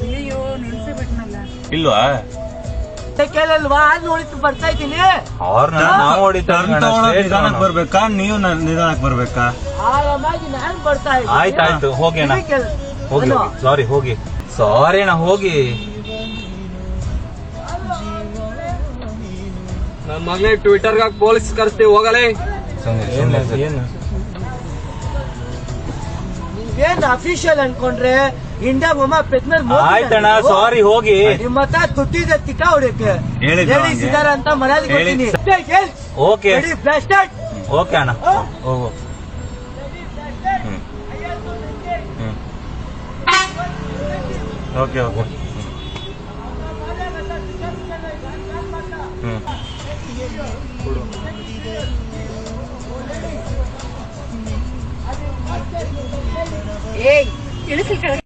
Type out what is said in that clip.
ಅಯ್ಯೋ ನಿಲ್ಸಿಬಿಟ್ನಲ್ಲ. ಇಲ್ವಾ ಕೇಳಲ್ವಾ? ನೋಡಿತ್ತು ಬರ್ತಾ ಇದ್ದೀನಿ. ಅವ್ರನ್ನ ನಾವು ನಿಧಾನಕ್ಕೆ ಬರ್ಬೇಕಾ ನೀವು ನಿಧಾನಕ್ಕೆ ಬರ್ಬೇಕಾ? ಆರಾಮಾಗಿ ನಾನು ಬರ್ತಾ ಇದ್ದೀನಿ. ಆಯ್ತಾಯ್ತು ಹೋಗಿ ಅಣ್ಣ, ಹೋಗಿ ಸಾರಿ ಹೋಗಿ ಸಾರಿ ಅಣ್ಣ ಹೋಗಿ. ನನ್ನ ಮಗನೇ ಟ್ವಿಟರ್ಗ ಪೊಲೀಸ್ ಕರೆಸ್ತೀವಿ ಹೋಗಲೇ. ಏನ್ ಅಫಿಷಿಯಲ್ ಅನ್ಕೊಂಡ್ರೆ ಇಂಡಿಯಾ ಮೊಮ್ಮ ಪೆತ್ನರ್ ಆಯ್ತಣ್ಣ ಸಾರಿ ಹೋಗಿ. ನಿಮ್ಮ ಹತ್ರ ದುಡ್ಡಿದೆ ತಿಕ್ಕ ಹೊಡಿಯಕ್ಕೆ ಹೇಳಿದ್ರು ಲೇಡೀಸ್ ಇದಾರೆ ಅಂತ ಮರ್ಯಾದೆ ಕೊಡ್ತೀನಿ. Okay flash start. ಓಕೆ ಅಣ್ಣ ಹೋಗು. ಓಕೆ ಓಕೆ ಏಯ್ ಇಳಿಸಿ ಕೆಳಗೆ.